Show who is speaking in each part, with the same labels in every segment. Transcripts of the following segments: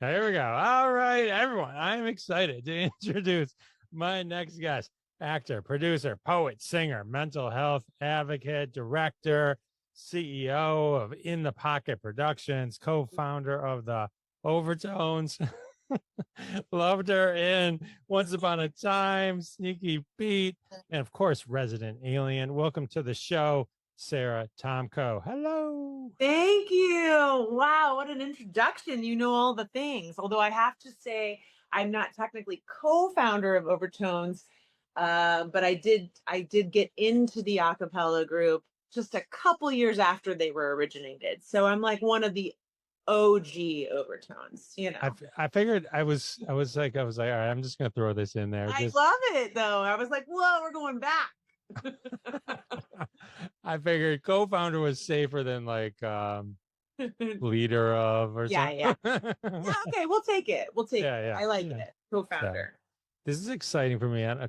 Speaker 1: Here we go. All right, everyone. I'm excited to introduce my next guest, actor, producer, poet, singer, mental health advocate, director, CEO of In the Pocket Productions, co-founder of the Overtones. Loved her in Once Upon a Time, Sneaky Pete, and of course, Resident Alien. Welcome to the show, Sara Tomko. Hello.
Speaker 2: Thank you. Wow, what an introduction. You know all the things. Although I have to say, I'm not technically co-founder of Overtones, but I did get into the a cappella group just a couple years after they were originated. So I'm like one of the OG Overtones,
Speaker 1: I figured I was like, all right, I'm just gonna throw this in there.
Speaker 2: I
Speaker 1: Just
Speaker 2: love it though. I was like, whoa, we're going back.
Speaker 1: I figured co-founder was safer than like leader of or
Speaker 2: Yeah, yeah.
Speaker 1: something.
Speaker 2: Yeah, okay, we'll take it. We'll take
Speaker 1: Yeah,
Speaker 2: it.
Speaker 1: yeah,
Speaker 2: I like
Speaker 1: yeah.
Speaker 2: it.
Speaker 1: So
Speaker 2: Co-founder.
Speaker 1: this is exciting for me on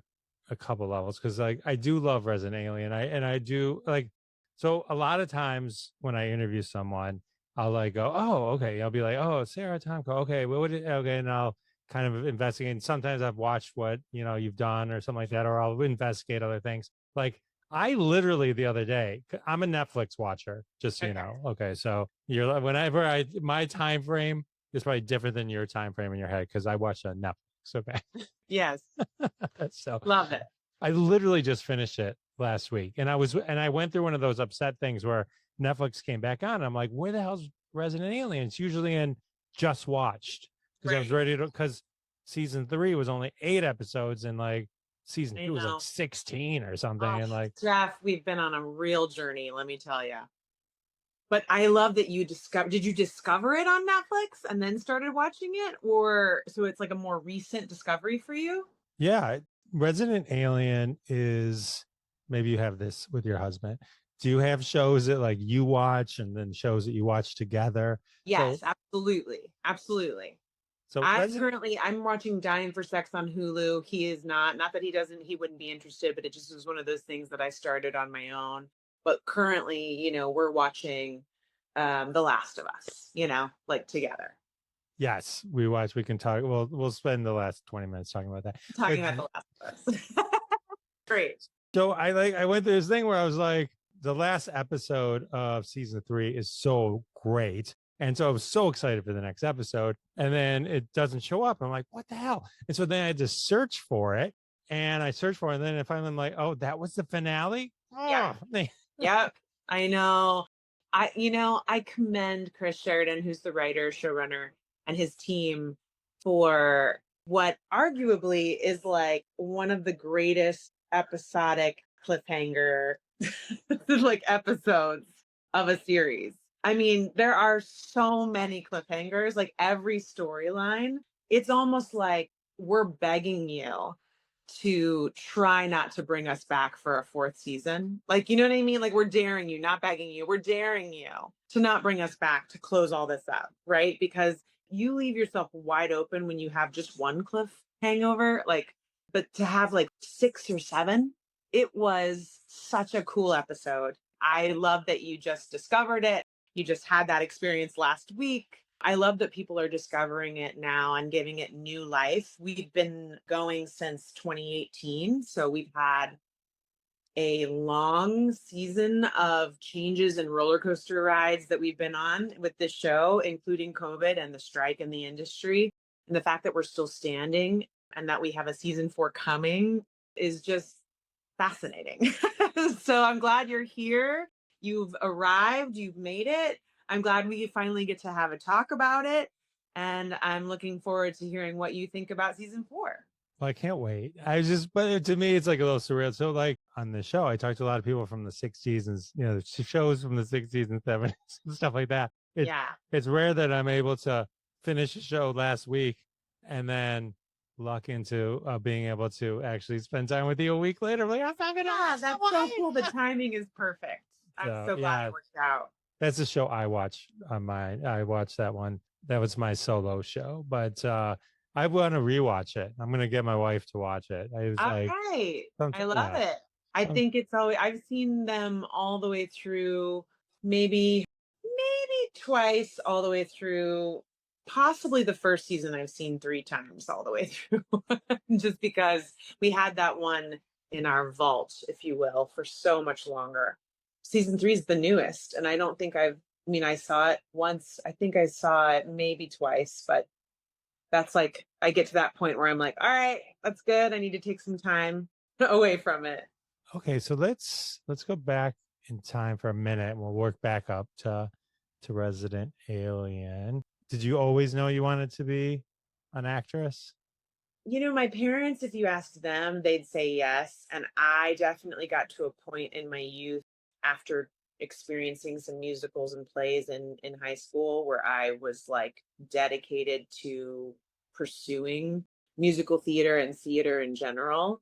Speaker 1: a couple levels because like I do love Resident Alien. I do like so a lot of times when I interview someone, I'll like go, oh, okay. I'll be like, oh, Sara Tomko. Okay, what would it okay, and I'll kind of investigate. And sometimes I've watched what you've done or something like that, or I'll investigate other things. Like I literally the other day, I'm a Netflix watcher, just so you
Speaker 2: Okay.
Speaker 1: know. Okay, so you're whenever my time frame is probably different than your time frame in your head because I watch a Netflix. Okay.
Speaker 2: Yes.
Speaker 1: So
Speaker 2: Love it.
Speaker 1: I literally just finished it last week, and I went through one of those upset things where Netflix came back on. I'm like, where the hell's Resident Alien? It's usually in just watched because I was
Speaker 2: Right.
Speaker 1: ready to because season 3 was only 8 episodes and like season
Speaker 2: I
Speaker 1: 2 was like
Speaker 2: know.
Speaker 1: 16 or something,
Speaker 2: Oh,
Speaker 1: and like
Speaker 2: Jeff, we've been on a real journey, let me tell you. But I love that did you discover it on Netflix and then started watching it? Or so it's like a more recent discovery for you?
Speaker 1: yeah, Resident Alien is maybe you have this with your husband. Do you have shows that like you watch and then shows that you watch together?
Speaker 2: Yes, absolutely. Absolutely.
Speaker 1: So Resident
Speaker 2: I'm watching Dying for Sex on Hulu. He is not that he wouldn't be interested, but it just was one of those things that I started on my own. But currently, we're watching The Last of Us, like together.
Speaker 1: Yes, we watch. We can talk. We'll spend the last 20 minutes talking about that.
Speaker 2: Talking
Speaker 1: But
Speaker 2: about The Last of Us. Great.
Speaker 1: so I went through this thing where I was like, the last episode of season 3 is so great. And so I was so excited for the next episode. And then it doesn't show up. I'm like, what the hell? And so then I had to search for it. And I searched for it. And then finally I'm like, oh, that was the finale.
Speaker 2: Yeah.
Speaker 1: Oh,
Speaker 2: Yep. I know. I commend Chris Sheridan, who's the writer, showrunner, and his team for what arguably is like one of the greatest episodic cliffhanger like episodes of a series. I mean, there are so many cliffhangers, like every storyline. It's almost like we're begging you to try not to bring us back for a fourth season. Like, you know what I mean? Like, we're daring you, not begging you. We're daring you to not bring us back to close all this up, right? Because you leave yourself wide open when you have just one cliff hangover. Like, but to have like 6 or 7, it was such a cool episode. I love that you just discovered it. You just had that experience last week. I love that people are discovering it now and giving it new life. We've been going since 2018. So we've had a long season of changes and roller coaster rides that we've been on with this show, including COVID and the strike in the industry. And the fact that we're still standing and that we have a season 4 coming is just fascinating. So I'm glad you're here. You've arrived, you've made it. I'm glad we finally get to have a talk about it. And I'm looking forward to hearing what you think about season 4.
Speaker 1: well, I can't wait. But to me, it's like a little surreal. So, like on the show, I talked to a lot of people from the 60s and, shows from the 60s and 70s and stuff like that.
Speaker 2: Yeah.
Speaker 1: It's rare that I'm able to finish a show last week and then luck into being able to actually spend time with you a week later. I'm like, I'm fucking
Speaker 2: Yeah, that's so cool. The timing is perfect. I'm so glad it worked out.
Speaker 1: That's the show I watch on mine. I watched that one. That was my solo show, but I want to rewatch it. I'm going to get my wife to watch it. I was like,
Speaker 2: Okay. I love it. I think it's always, I've seen them all the way through, maybe twice all the way through possibly the first season I've seen 3 times all the way through, just because we had that one in our vault, if you will, for so much longer. Season 3 is the newest, and I don't think I mean, I saw it once. I think I saw it maybe twice, but that's like, I get to that point where I'm like, all right, that's good. I need to take some time away from it.
Speaker 1: Okay, so let's go back in time for a minute and we'll work back up to Resident Alien. Did you always know you wanted to be an actress?
Speaker 2: My parents, if you asked them, they'd say yes. And I definitely got to a point in my youth after experiencing some musicals and plays in high school where I was like dedicated to pursuing musical theater and theater in general.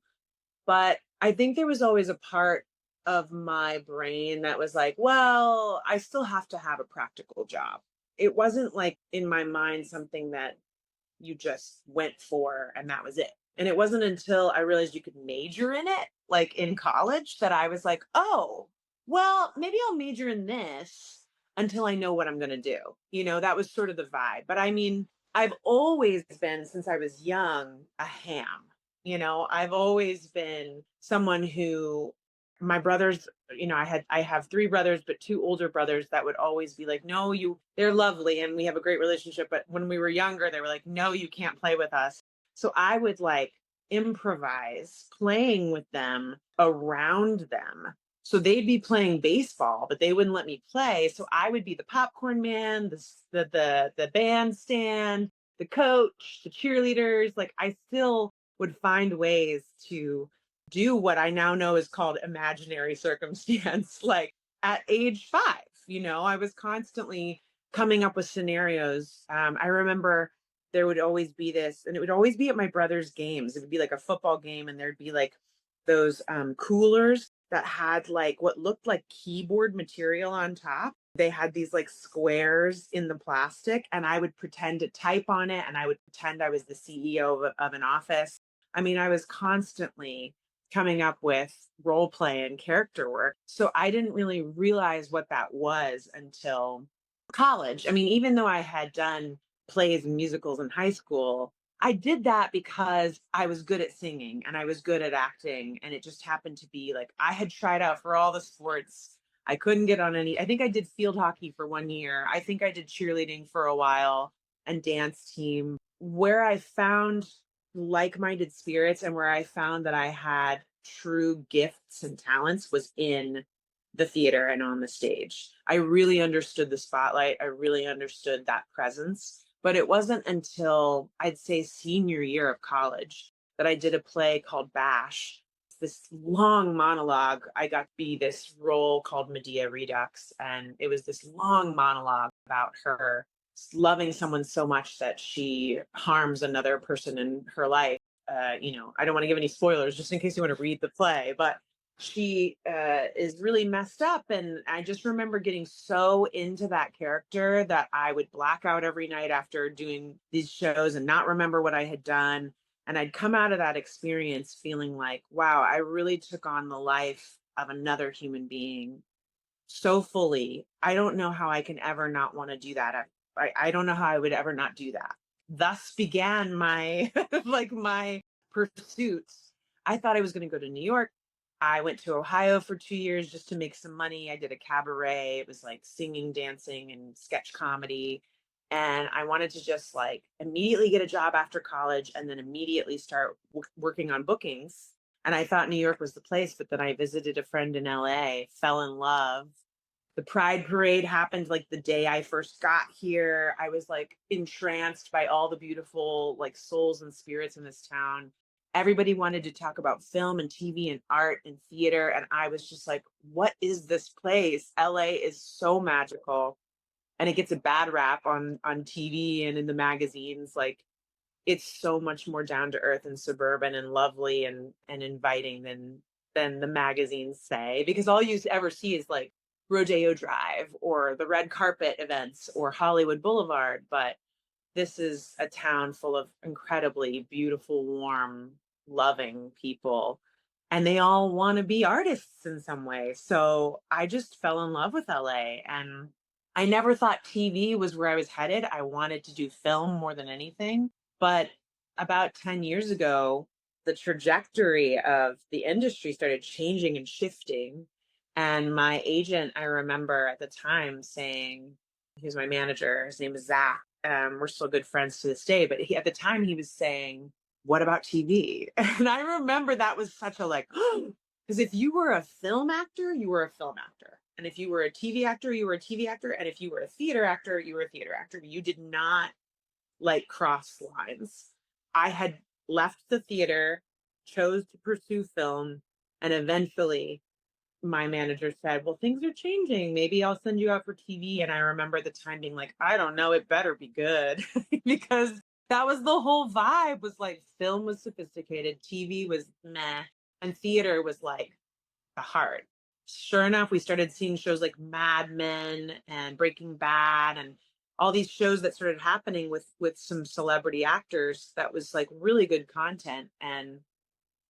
Speaker 2: But I think there was always a part of my brain that was like, well, I still have to have a practical job. It wasn't like in my mind something that you just went for and that was it. And it wasn't until I realized you could major in it, like in college, that I was like, oh, well, maybe I'll major in this until I know what I'm going to do. That was sort of the vibe. But I mean, I've always been, since I was young, a ham. I've always been someone who my brothers, I have 3 brothers, but 2 older brothers that would always be like, no, they're lovely and we have a great relationship. But when we were younger, they were like, no, you can't play with us. So I would like improvise playing with them around them. So they'd be playing baseball, but they wouldn't let me play. So I would be the popcorn man, the bandstand, the coach, the cheerleaders. Like I still would find ways to do what I now know is called imaginary circumstance. Like at age 5, I was constantly coming up with scenarios. I remember there would always be this, and it would always be at my brother's games. It would be like a football game, and there'd be like those coolers that had like what looked like keyboard material on top. They had these like squares in the plastic, and I would pretend to type on it, and I would pretend I was the CEO of an office. I mean, I was constantly coming up with role play and character work. So I didn't really realize what that was until college. I mean, even though I had done plays and musicals in high school, I did that because I was good at singing and I was good at acting. And it just happened to be like I had tried out for all the sports. I couldn't get on any. I think I did field hockey for 1 year. I think I did cheerleading for a while and dance team. Where I found like-minded spirits and where I found that I had true gifts and talents was in the theater and on the stage. I really understood the spotlight. I really understood that presence. But it wasn't until I'd say senior year of college that I did a play called Bash. This long monologue. I got to be this role called Medea Redux. And it was this long monologue about her loving someone so much that she harms another person in her life. I don't want to give any spoilers just in case you want to read the play, but she is really messed up. And I just remember getting so into that character that I would black out every night after doing these shows and not remember what I had done. And I'd come out of that experience feeling like, wow, I really took on the life of another human being so fully. I don't know how I can ever not want to do that. I don't know how I would ever not do that. Thus began my my pursuits. I thought I was going to go to New York. I went to Ohio for 2 years just to make some money. I did a cabaret. It was like singing, dancing, and sketch comedy. And I wanted to just like immediately get a job after college and then immediately start working on bookings. And I thought New York was the place, but then I visited a friend in LA, fell in love. The Pride Parade happened like the day I first got here. I was like entranced by all the beautiful like souls and spirits in this town. Everybody wanted to talk about film and TV and art and theater. And I was just like, what is this place? LA is so magical. And it gets a bad rap on TV and in the magazines. Like it's so much more down to earth and suburban and lovely and inviting than the magazines say, because all you ever see is like Rodeo Drive or the red carpet events or Hollywood Boulevard. But this is a town full of incredibly beautiful, warm, loving people. And they all want to be artists in some way. So I just fell in love with LA. And I never thought TV was where I was headed. I wanted to do film more than anything. But about 10 years ago, the trajectory of the industry started changing and shifting. And my agent, I remember at the time saying, he was my manager, his name is Zach. We're still good friends to this day. But at the time, he was saying, what about TV? And I remember that was such a like, because if you were a film actor, you were a film actor. And if you were a TV actor, you were a TV actor. And if you were a theater actor, you were a theater actor. You did not like cross lines. I had left the theater, chose to pursue film, and eventually my manager said, well, things are changing. Maybe I'll send you out for TV. And I remember the time being like, I don't know, it better be good. Because that was the whole vibe, was like film was sophisticated, TV was meh, and theater was like the heart. Sure enough, we started seeing shows like Mad Men and Breaking Bad and all these shows that started happening with some celebrity actors that was like really good content. And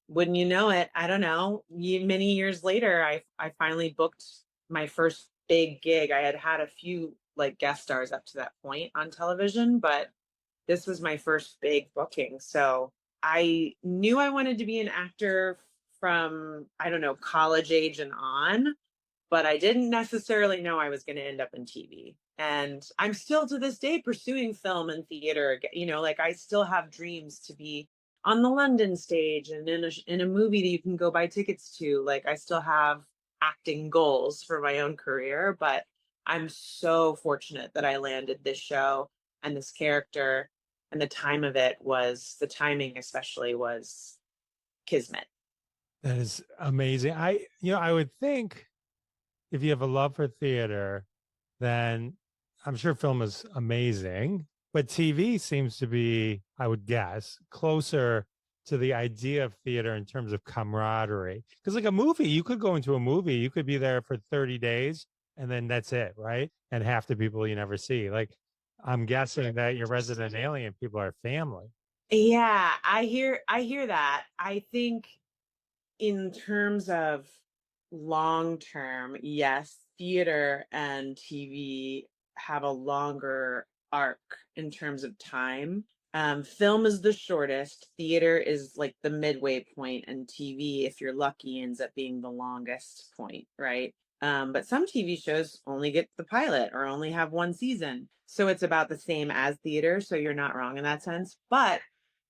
Speaker 2: wouldn't you know it, I don't know, many years later, I finally booked my first big gig. I had a few like guest stars up to that point on television, but this was my first big booking. So I knew I wanted to be an actor from, I don't know, college age and on, but I didn't necessarily know I was going to end up in TV. And I'm still to this day pursuing film and theater. You know, like I still have dreams to be on the London stage and in a movie that you can go buy tickets to. Like I still have acting goals for my own career, but I'm so fortunate that I landed this show and this character, and the timing especially was kismet.
Speaker 1: That is amazing. I would think if you have a love for theater, then I'm sure film is amazing, but TV seems to be, I would guess, closer to the idea of theater in terms of camaraderie. Because like a movie, you could go into a movie, you could be there for 30 days and then that's it, right? And half the people you never see. Like I'm guessing that your resident alien people are family.
Speaker 2: Yeah, I hear that. I think in terms of long term, yes, theater and TV have a longer arc in terms of time. Film is the shortest, theater is like the midway point, and TV, if you're lucky, ends up being the longest point, right? But some TV shows only get the pilot or only have one season. So it's about the same as theater. So you're not wrong in that sense. But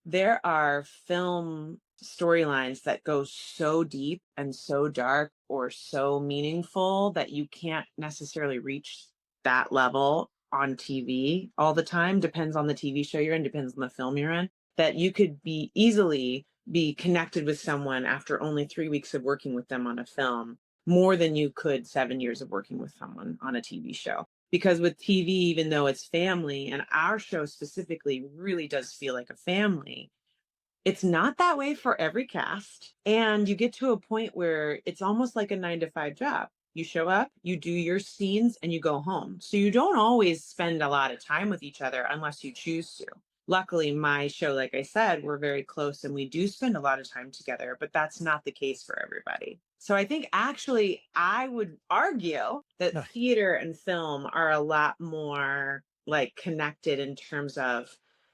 Speaker 2: there are film storylines that go so deep and so dark or so meaningful that you can't necessarily reach that level on TV all the time. Depends on the TV show you're in, depends on the film you're in. That you could be easily be connected with someone after only 3 weeks of working with them on a film, more than you could 7 years of working with someone on a TV show. Because with TV, even though it's family, and our show specifically really does feel like a family, it's not that way for every cast. And you get to a point where it's almost like a 9 to 5 job. You show up, you do your scenes, and you go home. So you don't always spend a lot of time with each other unless you choose to. Luckily, my show, like I said, we're very close and we do spend a lot of time together, but that's not the case for everybody. So I think actually I would argue that theater and film are a lot more like connected in terms of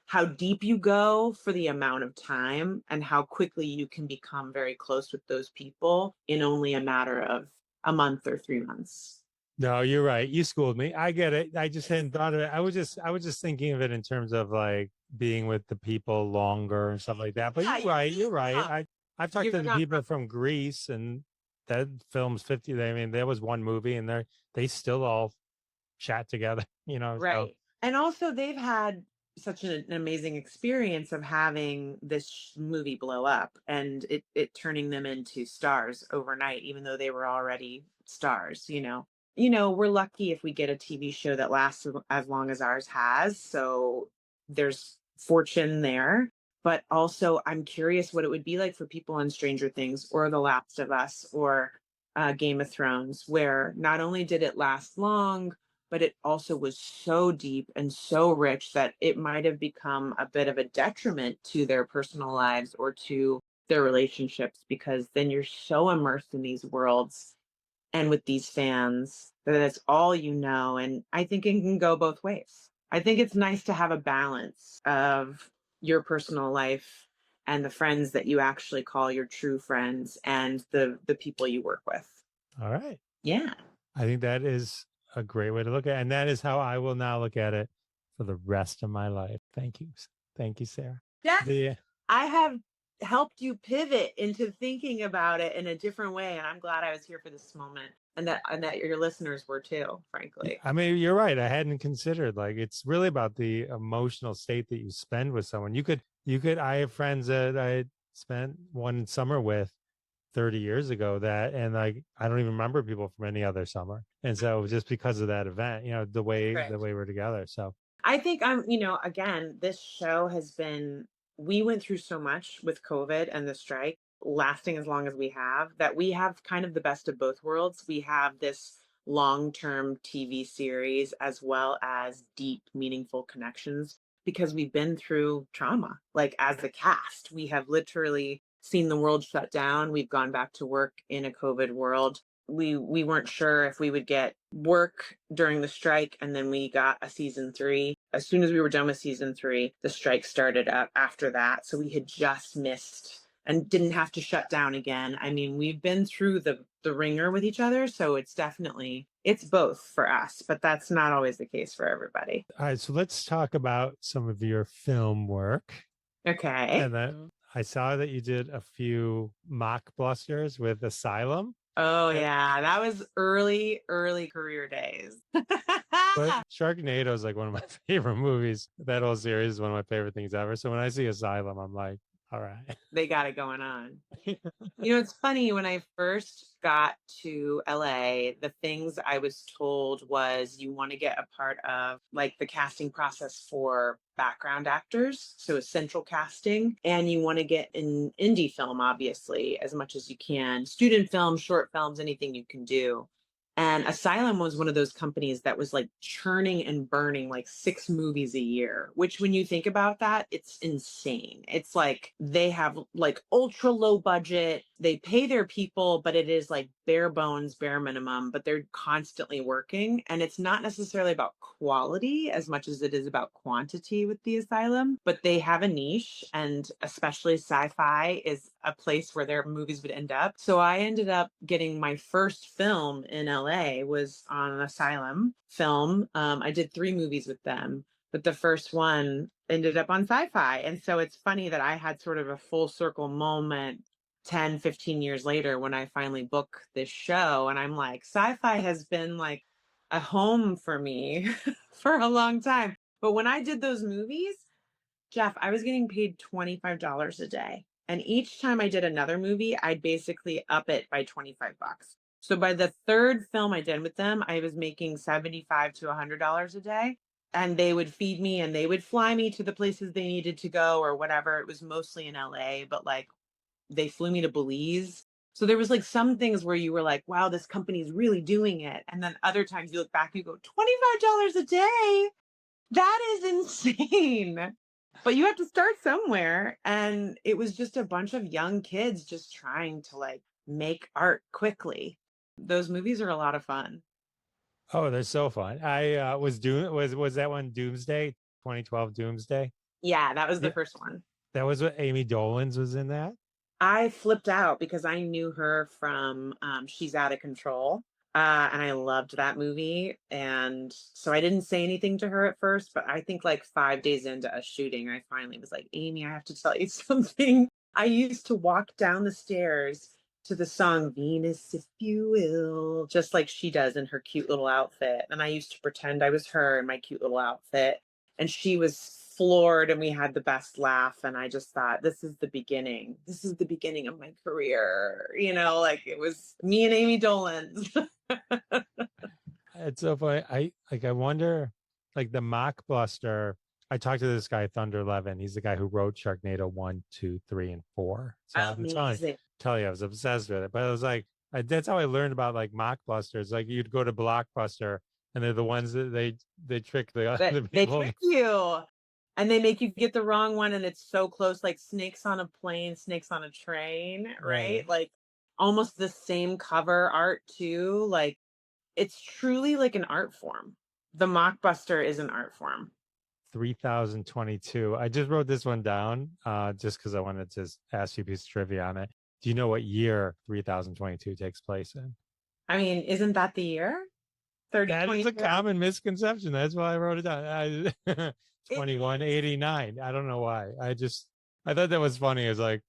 Speaker 2: how deep you go for the amount of time and how quickly you can become very close with those people in only a matter of a month or 3 months.
Speaker 1: No, you're right. You schooled me. I get it. I just hadn't thought of it. I was just thinking of it in terms of like being with the people longer and stuff like that. But
Speaker 2: Yeah,
Speaker 1: you're right. You're right. I've talked
Speaker 2: you're
Speaker 1: to the
Speaker 2: not
Speaker 1: people from Greece, and that film's 50. I mean, there was one movie and they still all chat together, so
Speaker 2: right. And also they've had such an amazing experience of having this movie blow up and it turning them into stars overnight, even though they were already stars, you know. You know, we're lucky if we get a TV show that lasts as long as ours has. So there's fortune there. But also, I'm curious what it would be like for people on Stranger Things or The Last of Us or Game of Thrones, where not only did it last long, but it also was so deep and so rich that it might have become a bit of a detriment to their personal lives or to their relationships, because then you're so immersed in these worlds and with these fans that it's all you know. And I think it can go both ways. I think it's nice to have a balance of your personal life and the friends that you actually call your true friends and the people you work with.
Speaker 1: All right.
Speaker 2: Yeah.
Speaker 1: I think that is a great way to look at it. And that is how I will now look at it for the rest of my life. Thank you. Thank you, Sarah.
Speaker 2: Yeah. I have helped you pivot into thinking about it in a different way. And I'm glad I was here for this moment. And that your listeners were too, frankly.
Speaker 1: I mean, you're right. I hadn't considered, like, it's really about the emotional state that you spend with someone. I have friends that I spent one summer with 30 years ago and like, I don't even remember people from any other summer. And so just because of that event, the way we're together. So
Speaker 2: I think again, this show we went through so much with COVID and the strike lasting as long as we have, that we have kind of the best of both worlds. We have this long-term TV series as well as deep, meaningful connections because we've been through trauma. Like, as the cast, we have literally seen the world shut down. We've gone back to work in a COVID world. We weren't sure if we would get work during the strike, and then we got a season 3. As soon as we were done with season 3, the strike started up after that. So we had just missed and didn't have to shut down again. I mean, we've been through the ringer with each other, so it's both for us, but that's not always the case for everybody.
Speaker 1: All right, so let's talk about some of your film work.
Speaker 2: Okay.
Speaker 1: And then I saw that you did a few Mockbusters with Asylum.
Speaker 2: Oh, yeah. That was early career days.
Speaker 1: But Sharknado is like one of my favorite movies. That whole series is one of my favorite things ever. So when I see Asylum, I'm like, all right.
Speaker 2: They got it going on. It's funny, when I first got to LA, the things I was told was you want to get a part of like the casting process for background actors, so essential casting, and you want to get an indie film, obviously, as much as you can, student films, short films, anything you can do. And Asylum was one of those companies that was like churning and burning like 6 movies a year, which when you think about that, it's insane. It's like they have like ultra low budget. They pay their people, but it is like bare bones, bare minimum, but they're constantly working. And it's not necessarily about quality as much as it is about quantity with the Asylum, but they have a niche, and especially Sci-Fi is a place where their movies would end up. So I ended up getting my first film in LA was on an Asylum film. I did 3 movies with them, but the first one ended up on Sci-Fi. And so it's funny that I had sort of a full circle moment 10, 15 years later when I finally book this show. And I'm like, Sci-Fi has been like a home for me for a long time. But when I did those movies, Jeff, I was getting paid $25 a day. And each time I did another movie, I'd basically up it by 25 bucks. So by the 3rd film I did with them, I was making $75 to $100 a day. And they would feed me and they would fly me to the places they needed to go or whatever. It was mostly in LA, but like they flew me to Belize. So there was like some things where you were like, wow, this company's really doing it. And then other times you look back, you go, $25 a day? That is insane. But you have to start somewhere. And it was just a bunch of young kids just trying to like make art quickly. Those movies are a lot of fun.
Speaker 1: Oh, they're so fun. I was that one Doomsday, 2012 Doomsday?
Speaker 2: Yeah, that was the first one.
Speaker 1: That was what Amy Dolenz was in that?
Speaker 2: I flipped out because I knew her from She's Out of Control. And I loved that movie. And so I didn't say anything to her at first, but I think like 5 days into us shooting, I finally was like, Amy, I have to tell you something. I used to walk down the stairs to the song Venus, If You Will, just like she does in her cute little outfit. And I used to pretend I was her in my cute little outfit. And she was floored and we had the best laugh. And I just thought, this is the beginning. This is the beginning of my career. Like it was me and Amy Dolenz.
Speaker 1: It's so funny. I wonder, like the Mockbuster. I talked to this guy, Thunder Levin. He's the guy who wrote Sharknado 1, 2, 3, and 4. So it's funny. Tell you, I was obsessed with it. But it was like that's how I learned about like Mockbusters. Like you'd go to Blockbuster, and they're the ones that they trick the other people.
Speaker 2: They trick you, and they make you get the wrong one, and it's so close, like Snakes on a Plane, Snakes on a Train, right? Like almost the same cover art too. Like it's truly like an art form. The Mockbuster is an art form.
Speaker 1: 3022. I just wrote this one down just because I wanted to ask you a piece of trivia on it. Do you know what year 3022 takes place in?
Speaker 2: I mean, isn't that the year?
Speaker 1: That is a
Speaker 2: 3022?
Speaker 1: common misconception. That's why I wrote it down. 2189. I don't know why. I thought that was funny. It's like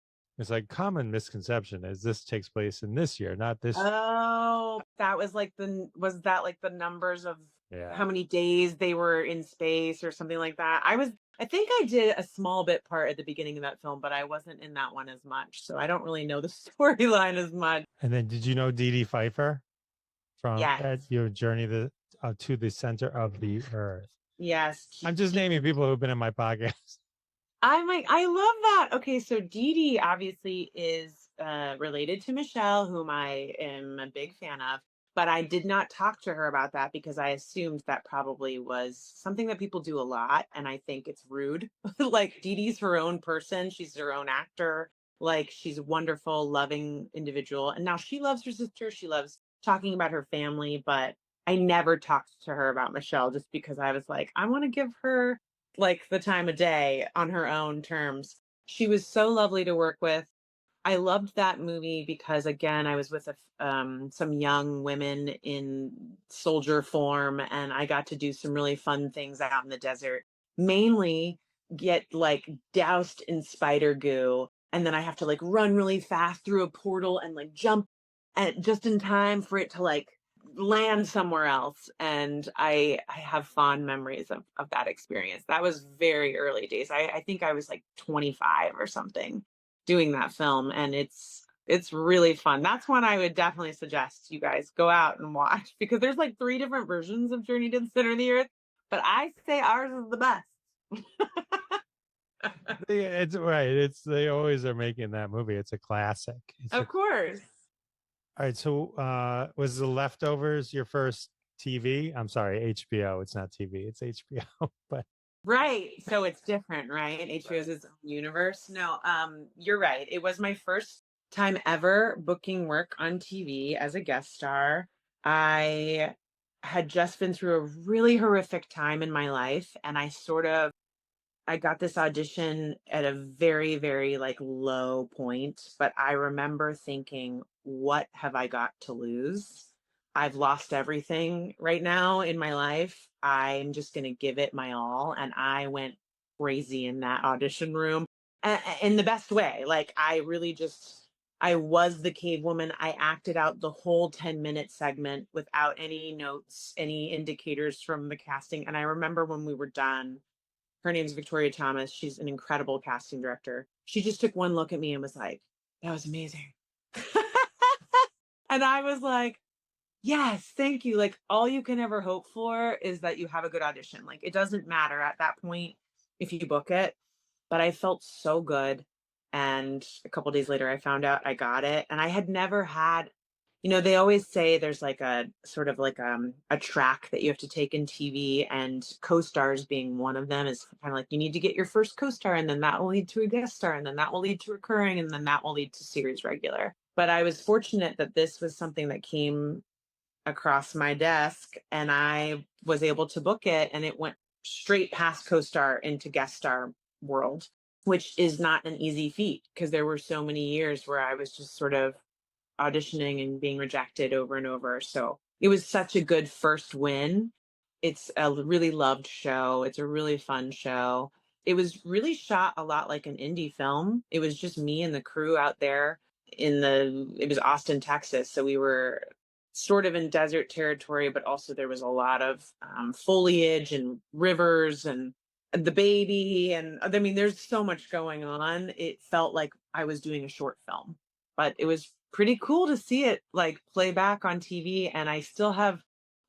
Speaker 1: common misconception is this takes place in this year, not this.
Speaker 2: Oh, that was like was that like the numbers of how
Speaker 1: Yeah.
Speaker 2: many days they were in space or something like that? I think I did a small bit part at the beginning of that film, but I wasn't in that one as much. So I don't really know the storyline as much.
Speaker 1: And then did you know Dee Dee Pfeiffer from
Speaker 2: Yes.
Speaker 1: Your Journey to the Center of the Earth?
Speaker 2: Yes.
Speaker 1: I'm just naming people who've been in my podcast.
Speaker 2: I love that. Okay, so Dee Dee obviously is related to Michelle, whom I am a big fan of, but I did not talk to her about that because I assumed that probably was something that people do a lot, and I think it's rude. Like Dee Dee's her own person, she's her own actor. Like she's a wonderful, loving individual, and now she loves her sister. She loves talking about her family, but I never talked to her about Michelle just because I was like, I want to give her like the time of day on her own terms. She was so lovely to work with. I loved that movie because again, I was with some young women in soldier form, and I got to do some really fun things out in the desert. Mainly get like doused in spider goo, and then I have to like run really fast through a portal and like jump at just in time for it to like land somewhere else. And I have fond memories of that experience. That was very early days. I think I was like 25 or something doing that film, and it's really fun. That's one I would definitely suggest you guys go out and watch because there's like 3 different versions of Journey to the Center of the Earth, but I say ours is the best.
Speaker 1: It's right. They always are making that movie. It's a classic.
Speaker 2: Of course.
Speaker 1: All right. So was The Leftovers your first TV? I'm sorry, HBO. It's not TV. It's HBO. But
Speaker 2: Right. So it's different, right? HBO's its own universe. No, you're right. It was my first time ever booking work on TV as a guest star. I had just been through a really horrific time in my life, and I got this audition at a very, very like low point, but I remember thinking, what have I got to lose? I've lost everything right now in my life. I'm just going to give it my all. And I went crazy in that audition room in the best way. Like, I was the cave woman. I acted out the whole 10-minute segment without any notes, any indicators from the casting. And I remember when we were done, her name's Victoria Thomas. She's an incredible casting director. She just took one look at me and was like, that was amazing. And I was like, yes, thank you. Like all you can ever hope for is that you have a good audition. Like it doesn't matter at that point if you book it. But I felt so good. And a couple days later, I found out I got it. And I had never had, they always say there's like a sort of like a track that you have to take in TV, and co-stars being one of them is kind of like you need to get your first co-star, and then that will lead to a guest star, and then that will lead to recurring, and then that will lead to series regular. But I was fortunate that this was something that came across my desk and I was able to book it, and it went straight past co-star into guest star world, which is not an easy feat because there were so many years where I was just sort of auditioning and being rejected over and over. So it was such a good first win. It's a really loved show. It's a really fun show. It was really shot a lot like an indie film. It was just me and the crew out there it was Austin, Texas. So we were sort of in desert territory, but also there was a lot of foliage and rivers and the baby. And I mean, there's so much going on. It felt like I was doing a short film, but it was pretty cool to see it like play back on TV. And I still have,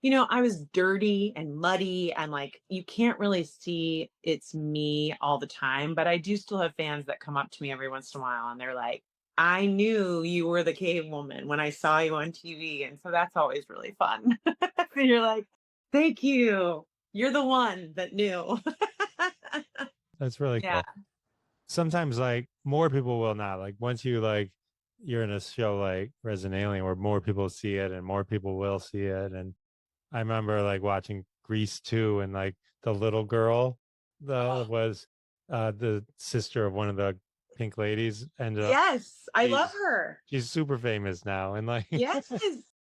Speaker 2: I was dirty and muddy and like, you can't really see it's me all the time, but I do still have fans that come up to me every once in a while and they're like, I knew you were the cave woman when I saw you on TV. And so that's always really fun. So you're like, thank you. You're the one that knew.
Speaker 1: that's really cool. Sometimes like more people will not. Like once you like you're in a show like Resident Alien where more people see it and more people will see it. And I remember like watching Grease 2 and like the little girl was the sister of one of the pink ladies ended up
Speaker 2: Yes, I love her.
Speaker 1: she's super famous now and like
Speaker 2: Yes,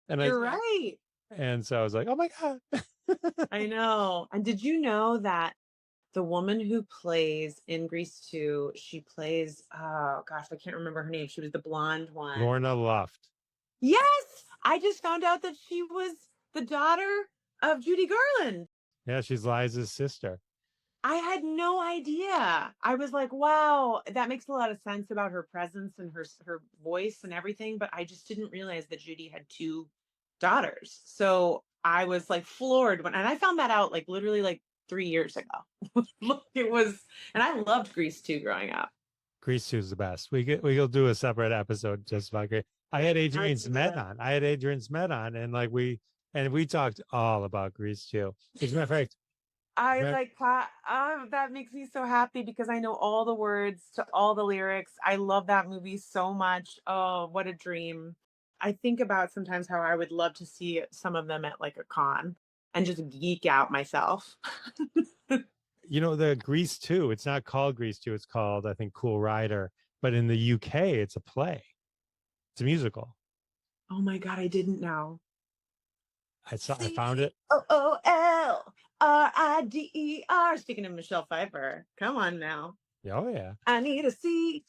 Speaker 1: and
Speaker 2: you're right.
Speaker 1: and so I was like, oh my God.
Speaker 2: I know. And did you know that the woman who plays in Grease 2, she plays, oh gosh, I can't remember her name. She was the blonde one.
Speaker 1: Lorna Luft.
Speaker 2: Yes, I just found out that she was the daughter of Judy Garland.
Speaker 1: Yeah, she's Liza's sister.
Speaker 2: I had no idea. I was like, wow, that makes a lot of sense about her presence and her voice and everything, but I just didn't realize that Judy had two daughters. So I was like floored and I found that out like literally like 3 years ago. It was, and I loved Grease 2 growing up.
Speaker 1: Grease 2 is the best. We'll do a separate episode just about Grease. I had Adrian Smet on. And like we talked all about Grease 2. As a matter of fact,
Speaker 2: that makes me so happy because I know all the words to all the lyrics. I love that movie so much. Oh, what a dream. I think about sometimes how I would love to see some of them at like a con and just geek out myself.
Speaker 1: You know, the Grease 2, it's not called Grease 2, it's called, I think, Cool Rider. But in the UK, it's a play. It's a musical.
Speaker 2: Oh my God, I didn't know.
Speaker 1: I found it.
Speaker 2: COOLRIDER. Speaking of Michelle Pfeiffer, come on now.
Speaker 1: Oh yeah.
Speaker 2: I need a COOL.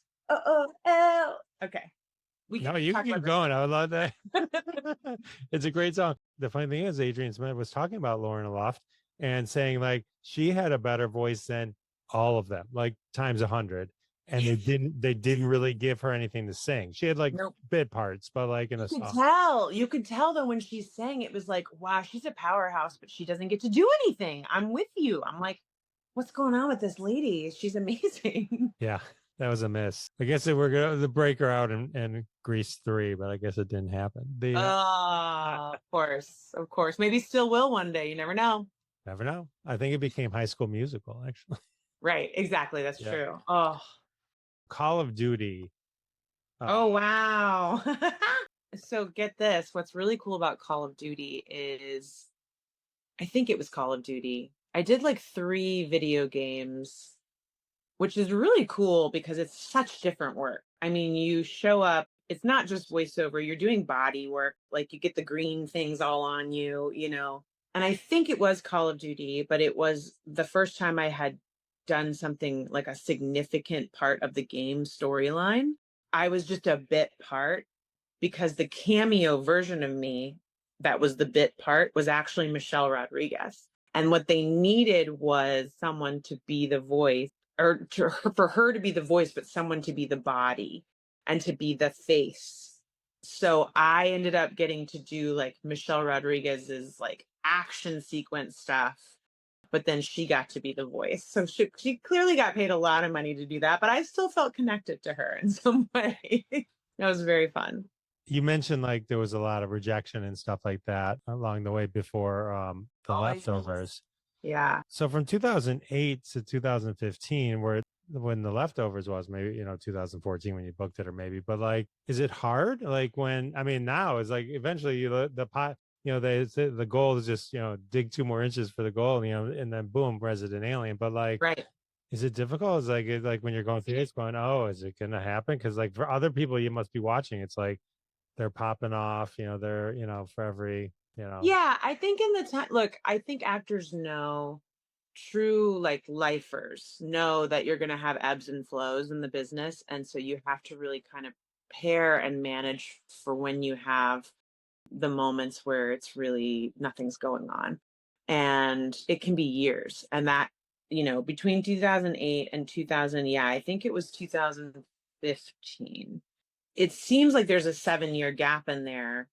Speaker 2: Okay.
Speaker 1: You can keep going. I would love that. It's a great song. The funny thing is, Adrian Smith was talking about Lorna Luft and saying like she had a better voice than all of them, like times 100. And they didn't really give her anything to sing. She had like bit parts, but like in a song.
Speaker 2: You could tell though when she sang, it was like, wow, she's a powerhouse, but she doesn't get to do anything. I'm with you. I'm like, what's going on with this lady? She's amazing.
Speaker 1: Yeah, that was a miss. I guess they were going to break her out in Grease 3, but I guess it didn't happen.
Speaker 2: Of course. Maybe still will one day. You never know.
Speaker 1: Never know. I think it became High School Musical, actually.
Speaker 2: Right. Exactly. That's true. Oh.
Speaker 1: Call of Duty.
Speaker 2: Oh, wow. So get this. What's really cool about Call of Duty is, I think it was Call of Duty. I did like 3 video games, which is really cool because it's such different work. I mean, you show up, it's not just voiceover, you're doing body work. Like you get the green things all on you, you know. And I think it was Call of Duty, but it was the first time I had done something like a significant part of the game storyline. I was just a bit part because the cameo version of me that was the bit part was actually Michelle Rodriguez. And what they needed was someone to be the voice, or for her to be the voice, but someone to be the body and to be the face. So I ended up getting to do like Michelle Rodriguez's like action sequence stuff, but then she got to be the voice. So she clearly got paid a lot of money to do that, but I still felt connected to her in some way. That was very fun.
Speaker 1: You mentioned like there was a lot of rejection and stuff like that along the way before The Leftovers.
Speaker 2: Yeah.
Speaker 1: So from 2008 to 2015, when The Leftovers was, maybe 2014 when you booked it, or maybe, but like, is it hard? Like now it's like eventually the goal is just dig 2 more inches for the goal, and then boom, Resident Alien. But like,
Speaker 2: right.
Speaker 1: Is it difficult? It's like when you're going through it's going, oh, is it gonna happen? Because like for other people you must be watching, it's like they're popping off, they're for every
Speaker 2: Yeah, I think in the time, look, I think actors know, true like lifers know that you're going to have ebbs and flows in the business, and so you have to really kind of pair and manage for when you have the moments where it's really nothing's going on, and it can be years. And that between 2008 and 2000, I think it was 2015, it seems like there's a 7-year gap in there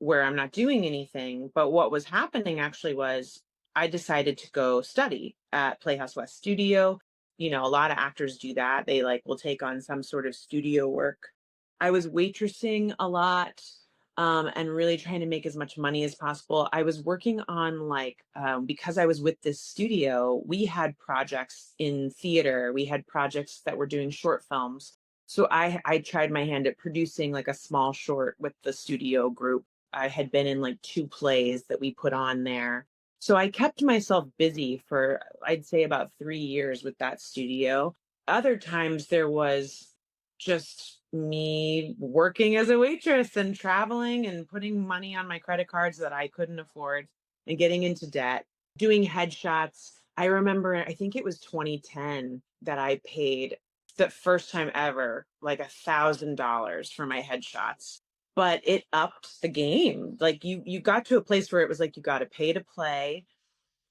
Speaker 2: where I'm not doing anything. But what was happening actually was I decided to go study at Playhouse West Studio. A lot of actors do that. They will take on some sort of studio work. I was waitressing a lot, and really trying to make as much money as possible. I was working on because I was with this studio, we had projects in theater. We had projects that were doing short films. So I tried my hand at producing like a small short with the studio group. I had been in like 2 plays that we put on there. So I kept myself busy for, I'd say, about 3 years with that studio. Other times there was just me working as a waitress and traveling and putting money on my credit cards that I couldn't afford and getting into debt, doing headshots. I remember, I think it was 2010 that I paid the first time ever like $1,000 for my headshots. But it upped the game. Like you got to a place where it was like you got to pay to play,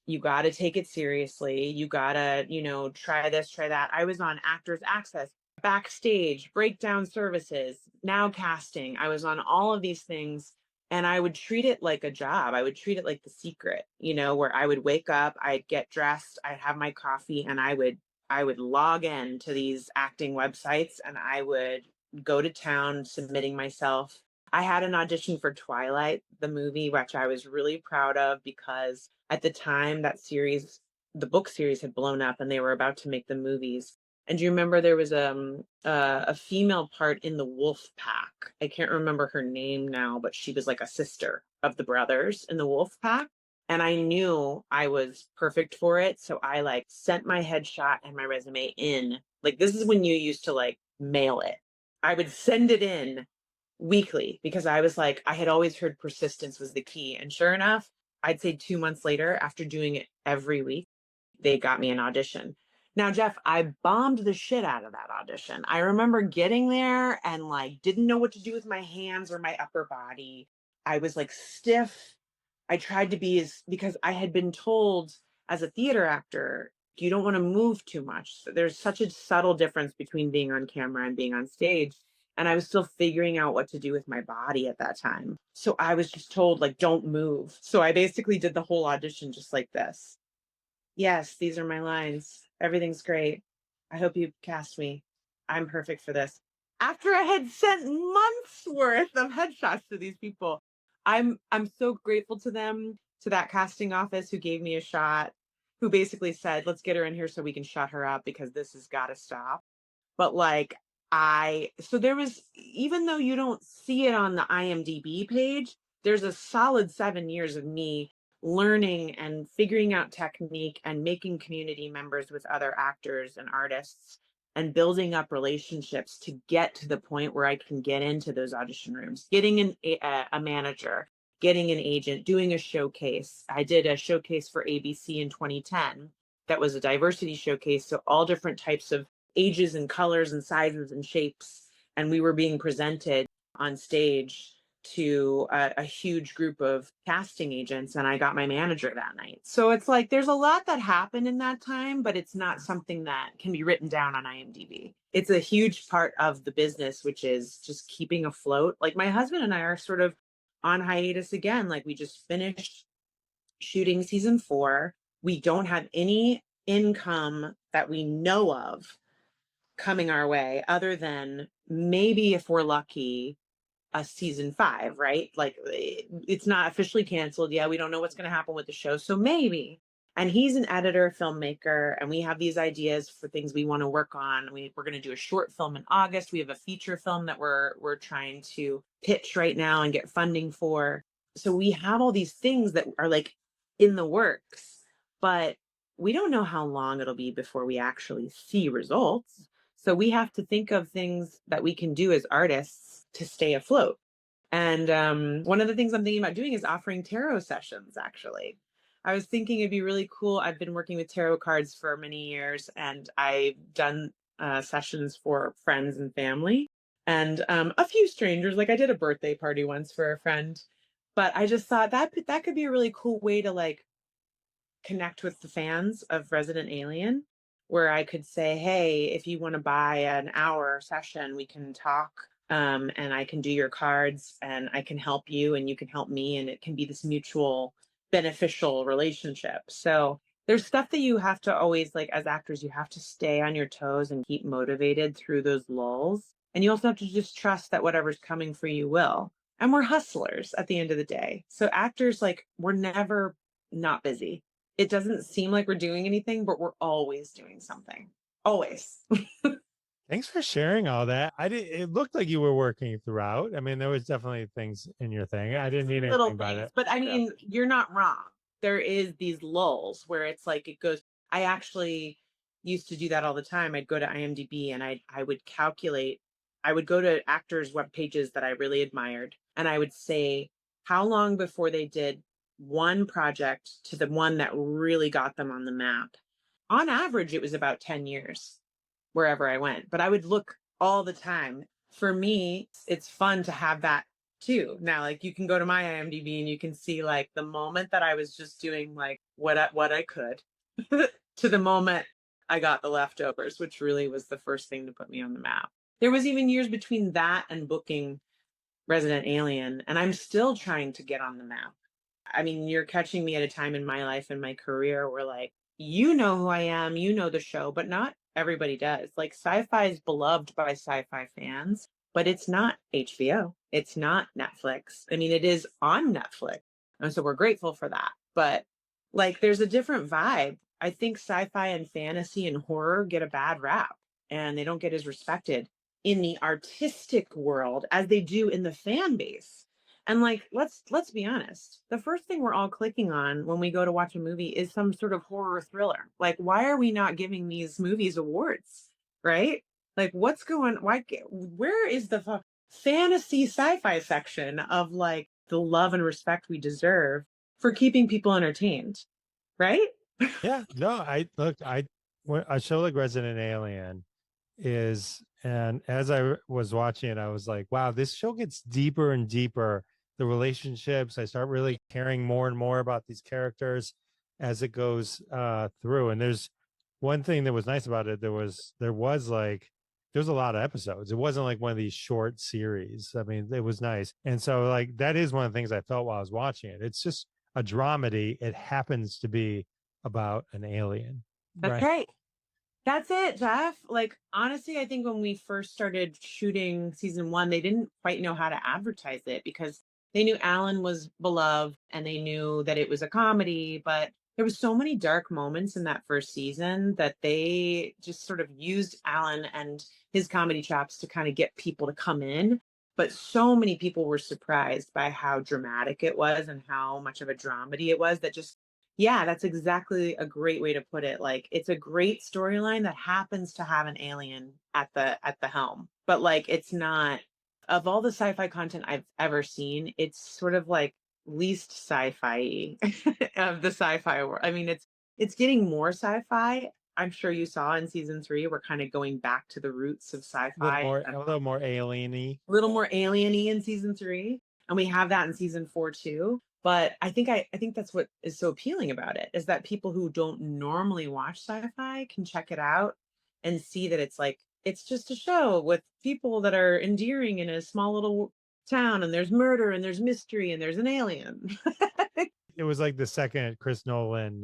Speaker 2: you got to take it seriously, you got to, try this, try that. I was on Actors Access, Backstage, Breakdown Services, Now Casting. I was on all of these things, and I would treat it like a job. I would treat it like The Secret, where I would wake up, I'd get dressed, I'd have my coffee, and I would log in to these acting websites, and I would go to town submitting myself. I had an audition for Twilight, the movie, which I was really proud of because at the time that series, the book series had blown up and they were about to make the movies. And do you remember there was a female part in the Wolf Pack? I can't remember her name now, but she was like a sister of the brothers in the Wolf Pack. And I knew I was perfect for it. So I like sent my headshot and my resume in. Like, this is when you used to like mail it. I would send it in weekly because I was like, I had always heard persistence was the key. And sure enough, I'd say 2 months later, after doing it every week, they got me an audition. Now, Jeff, I bombed the shit out of that audition. I remember getting there and like didn't know what to do with my hands or my upper body. I was like stiff. I tried to be because I had been told as a theater actor, you don't want to move too much. So there's such a subtle difference between being on camera and being on stage. And I was still figuring out what to do with my body at that time. So I was just told, like, don't move. So I basically did the whole audition just like this. Yes, these are my lines. Everything's great. I hope you cast me. I'm perfect for this. After I had sent months worth of headshots to these people, I'm so grateful to them, to that casting office who gave me a shot, who basically said, let's get her in here so we can shut her up because this has got to stop. But like, so there was, even though you don't see it on the IMDb page, there's a solid 7 years of me learning and figuring out technique and making community members with other actors and artists and building up relationships to get to the point where I can get into those audition rooms, getting a manager, getting an agent, doing a showcase. I did a showcase for ABC in 2010 that was a diversity showcase. So all different types of ages and colors and sizes and shapes. And we were being presented on stage to a huge group of casting agents, and I got my manager that night. So it's like there's a lot that happened in that time, but it's not something that can be written down on IMDb. It's a huge part of the business, which is just keeping afloat. Like my husband and I are sort of on hiatus again. Like we just finished shooting season 4. We don't have any income that we know of coming our way other than maybe, if we're lucky, a season 5, right? Like it's not officially canceled. Yeah, we don't know what's going to happen with the show. So maybe. And he's an editor, filmmaker, and we have these ideas for things we want to work on. We're going to do a short film in August. We have a feature film that we're trying to pitch right now and get funding for. So we have all these things that are like in the works, but we don't know how long it'll be before we actually see results. So we have to think of things that we can do as artists to stay afloat. And one of the things I'm thinking about doing is offering tarot sessions, actually. I was thinking it'd be really cool. I've been working with tarot cards for many years, and I've done sessions for friends and family and a few strangers. Like I did a birthday party once for a friend, but I just thought that could be a really cool way to like connect with the fans of Resident Alien, where I could say, hey, if you want to buy an hour session, we can talk, and I can do your cards and I can help you and you can help me. And it can be this mutual beneficial relationship. So there's stuff that you have to always, like as actors, you have to stay on your toes and keep motivated through those lulls. And you also have to just trust that whatever's coming for you will. And we're hustlers at the end of the day. So actors, like, we're never not busy. It doesn't seem like we're doing anything, but we're always doing something. Always.
Speaker 1: Thanks for sharing all that. It looked like you were working throughout. I mean, there was definitely things in your thing. I didn't need
Speaker 2: Little
Speaker 1: anything about
Speaker 2: things.
Speaker 1: it.
Speaker 2: But I mean, you're not wrong. There is these lulls where it's like it goes. I actually used to do that all the time. I'd go to IMDb and I would calculate. I would go to actors' web pages that I really admired, and I would say how long before they did one project to the one that really got them on the map. On average, it was about 10 years wherever I went, but I would look all the time. For me, it's fun to have that too. Now, like you can go to my IMDb and you can see like the moment that I was just doing like what I could to the moment I got the leftovers, which really was the first thing to put me on the map. There was even years between that and booking Resident Alien, and I'm still trying to get on the map. I mean, you're catching me at a time in my life and my career where like you know who I am, you know the show, but not everybody does. Like Sci-Fi is beloved by Sci-Fi fans, but it's not HBO. It's not Netflix. I mean, it is on Netflix. And so we're grateful for that. But like there's a different vibe. I think sci-fi and fantasy and horror get a bad rap and they don't get as respected in the artistic world as they do in the fan base. And like let's be honest, the first thing we're all clicking on when we go to watch a movie is some sort of horror thriller. Like why are we not giving these movies awards, right? Like what's going why where is the fantasy sci-fi section of like the love and respect we deserve for keeping people entertained, right?
Speaker 1: Yeah, no, I look, a show like Resident Alien is, and as was watching it, I was like, wow, this show gets deeper and deeper. The relationships, I start really caring more and more about these characters as it goes through. And there's one thing that was nice about it. There was a lot of episodes. It wasn't like one of these short series. I mean, it was nice. And so like that is one of the things I felt while I was watching it. It's just a dramedy. It happens to be about an alien,
Speaker 2: That's
Speaker 1: right?
Speaker 2: right. That's it, Jeff. Like, honestly, I think when we first started shooting season one, they didn't quite know how to advertise it because they knew Alan was beloved and they knew that it was a comedy, but there was so many dark moments in that first season that they just sort of used Alan and his comedy chops to kind of get people to come in. But so many people were surprised by how dramatic it was and how much of a dramedy it was that just yeah, that's exactly a great way to put it. Like it's a great storyline that happens to have an alien at the helm. But like it's not of all the sci-fi content I've ever seen, it's sort of like least sci-fi of the sci-fi world. I mean, it's getting more sci-fi. I'm sure you saw in season 3, we're kind of going back to the roots of sci-fi.
Speaker 1: A little more alien-y.
Speaker 2: A little more alien-y in season 3, and we have that in season 4 too. But I think that's what is so appealing about it is that people who don't normally watch sci-fi can check it out and see that it's like it's just a show with people that are endearing in a small little town, and there's murder and there's mystery and there's an alien.
Speaker 1: It was like the second Chris Nolan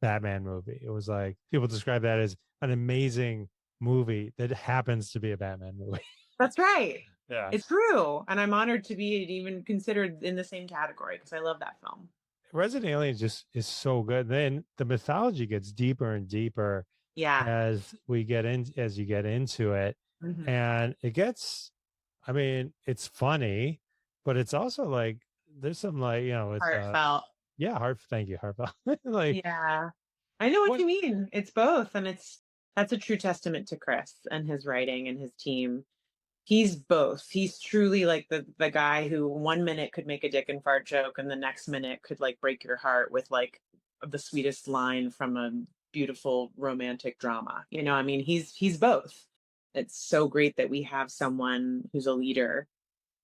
Speaker 1: Batman movie. It was like people describe that as an amazing movie that happens to be a Batman movie.
Speaker 2: That's right.
Speaker 1: Yeah.
Speaker 2: It's true. And I'm honored to be even considered in the same category because I love that film.
Speaker 1: Resident Alien just is so good. Then the mythology gets deeper and deeper
Speaker 2: Yeah.
Speaker 1: as you get into it.
Speaker 2: Mhm.
Speaker 1: And it gets, I mean, it's funny, but it's also like there's some like, it's
Speaker 2: Heartfelt.
Speaker 1: yeah, thank you, heartfelt. Like
Speaker 2: Yeah. I know what
Speaker 1: what
Speaker 2: you mean. It's both. And that's a true testament to Chris and his writing and his team. He's both. He's truly like the guy who one minute could make a dick and fart joke and the next minute could like break your heart with like the sweetest line from a beautiful romantic drama. You know, I mean, he's both. It's so great that we have someone who's a leader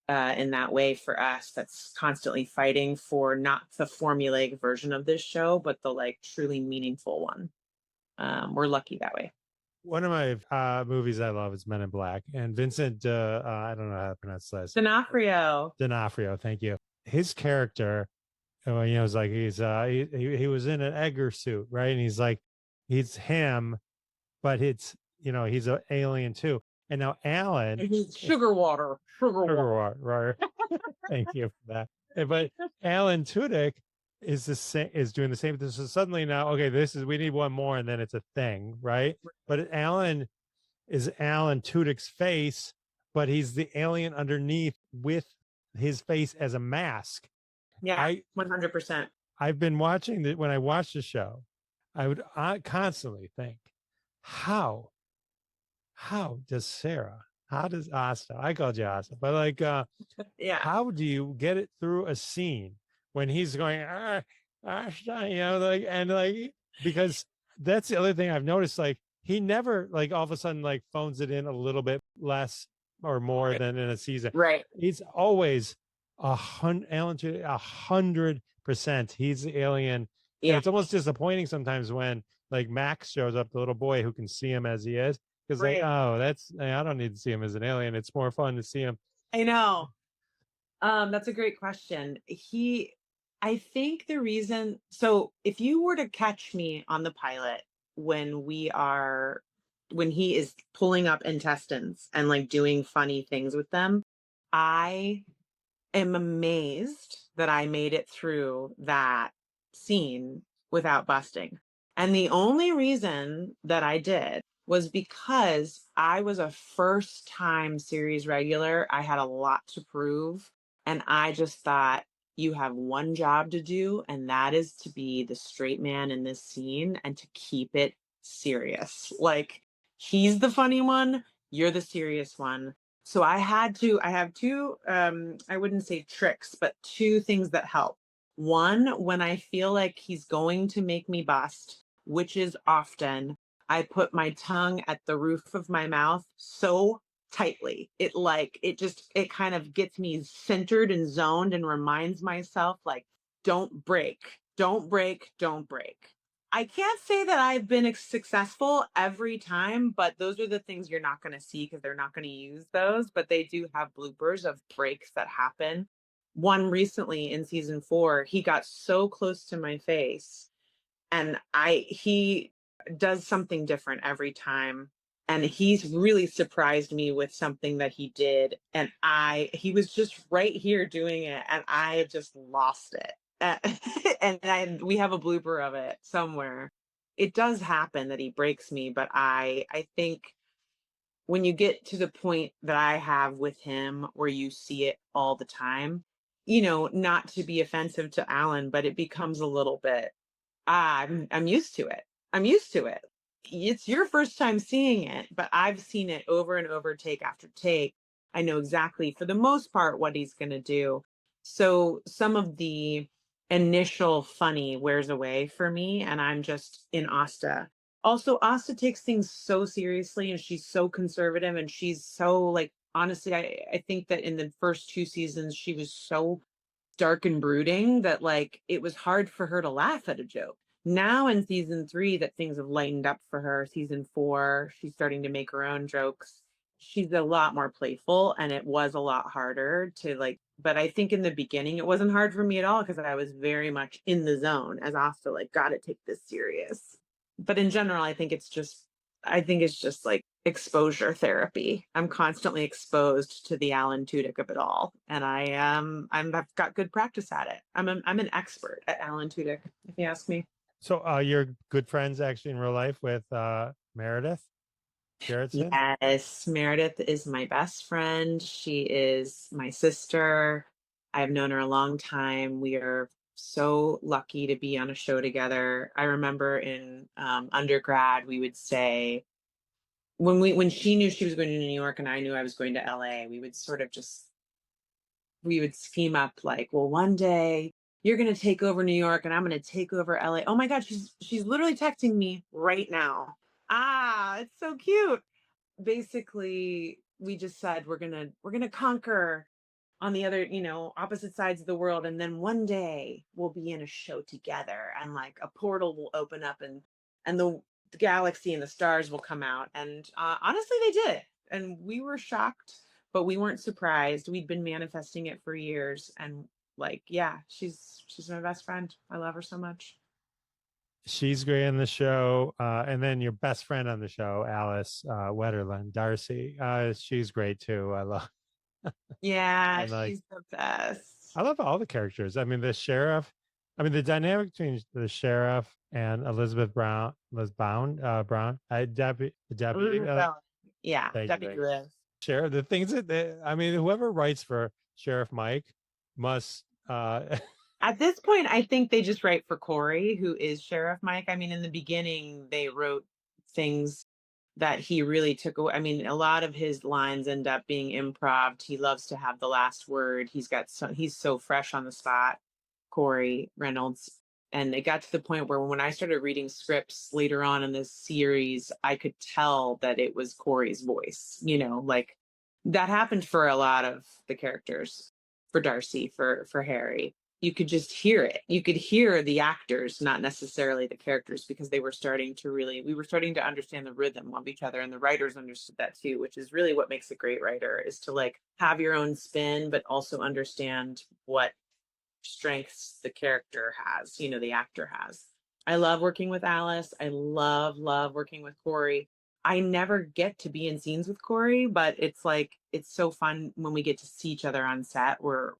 Speaker 2: in that way for us that's constantly fighting for not the formulaic version of this show, but the like truly meaningful one. We're lucky that way.
Speaker 1: one of my movies I love is Men in Black, and Vincent, I don't know how to pronounce this.
Speaker 2: D'Onofrio.
Speaker 1: D'Onofrio, thank you. His character, it's like he was in an Edgar suit, right? And he's like, he's him, but he's an alien too. And now Alan,
Speaker 2: Sugar water.
Speaker 1: right? Thank you for that. But Alan Tudyk is doing the same thing. So suddenly now, okay, we need one more, and then it's a thing, right? But Alan is Alan Tudyk's face, but he's the alien underneath with his face as a mask.
Speaker 2: Yeah, 100%.
Speaker 1: I've been watching that. When I watch the show, I would constantly think, how does Sarah, how does Asta, I called you Asta, but like,
Speaker 2: Yeah.
Speaker 1: how do you get it through a scene when he's going, Asta, you know, like, and like, because that's the other thing I've noticed, like, he never, like, all of a sudden, like, phones it in a little bit less or more than in a season.
Speaker 2: Right.
Speaker 1: He's always 100%. He's the alien.
Speaker 2: Yeah.
Speaker 1: And it's almost disappointing sometimes when, like, Max shows up, the little boy who can see him as he is. Because
Speaker 2: Right.
Speaker 1: like, oh, I don't need to see him as an alien. It's more fun to see him.
Speaker 2: I know. That's a great question. I think the reason, so if you were to catch me on the pilot when he is pulling up intestines and like doing funny things with them, I am amazed that I made it through that scene without busting. And the only reason that I did was because I was a first time series regular. I had a lot to prove. And I just thought, you have one job to do, and that is to be the straight man in this scene and to keep it serious. Like, he's the funny one, you're the serious one. So I have two, I wouldn't say tricks, but two things that help. One, when I feel like he's going to make me bust, which is often, I put my tongue at the roof of my mouth so tightly. It kind of gets me centered and zoned and reminds myself, like, don't break, don't break, don't break. I can't say that I've been successful every time, but those are the things you're not going to see because they're not going to use those. But they do have bloopers of breaks that happen. One recently in season 4, he got so close to my face, and he does something different every time. And he's really surprised me with something that he did. And he was just right here doing it, and I just lost it. And we have a blooper of it somewhere. It does happen that he breaks me, but I think when you get to the point that I have with him where you see it all the time, not to be offensive to Alan, but it becomes a little bit, I'm used to it. I'm used to it. It's your first time seeing it, but I've seen it over and over, take after take. I know exactly, for the most part, what he's going to do. So some of the initial funny wears away for me, and I'm just in Asta. Also, Asta takes things so seriously, and she's so conservative, and she's so, like, honestly, I think that in the first 2 seasons, she was so dark and brooding that, like, it was hard for her to laugh at a joke. Now in season 3 that things have lightened up for her, season 4, she's starting to make her own jokes. She's a lot more playful, and it was a lot harder to, like, but I think in the beginning it wasn't hard for me at all because I was very much in the zone as Asta, like, gotta take this serious. But in general, I think it's just like exposure therapy. I'm constantly exposed to the Alan Tudyk of it all, and I've got good practice at it. I'm an expert at Alan Tudyk, if you ask me.
Speaker 1: So you're good friends actually in real life with Meredith Gerritsen?
Speaker 2: Yes, Meredith is my best friend. She is my sister. I've known her a long time. We are so lucky to be on a show together. I remember in undergrad, we would say, when she knew she was going to New York and I knew I was going to LA, we would scheme up, like, well, one day you're going to take over New York and I'm going to take over LA. Oh my God, she's literally texting me right now. It's so cute. Basically, we just said we're going to conquer on the other, opposite sides of the world, and then one day we'll be in a show together, and like a portal will open up, and the galaxy and the stars will come out. And honestly, they did, and we were shocked, but we weren't surprised. We'd been manifesting it for years, and, like, yeah, she's my best friend. I love her so much.
Speaker 1: She's great in the show. And then your best friend on the show, Alice Wetterland, Darcy. She's great too. I love.
Speaker 2: Yeah, she's the best.
Speaker 1: I love all the characters. I mean, the sheriff. I mean, the dynamic between the sheriff and Elizabeth Brown, Liz Brown, Debbie,
Speaker 2: Yeah,
Speaker 1: Thank you.
Speaker 2: Deputy Liz.
Speaker 1: Sheriff, the things I mean, whoever writes for Sheriff Mike must
Speaker 2: At this point, I think they just write for Corey, who is Sheriff Mike. I mean, in the beginning, they wrote things that he really took away. I mean, a lot of his lines end up being improv. He loves to have the last word. He's so fresh on the spot, Corey Reynolds. And it got to the point where when I started reading scripts later on in this series, I could tell that it was Corey's voice, like that happened for a lot of the characters, for Darcy, for Harry. You could just hear it. You could hear the actors, not necessarily the characters, because we were starting to understand the rhythm of each other, and the writers understood that too, which is really what makes a great writer, is to like have your own spin, but also understand what strengths the character has, the actor has. I love working with Alice. I love working with Corey. I never get to be in scenes with Corey, but it's so fun when we get to see each other on set. We're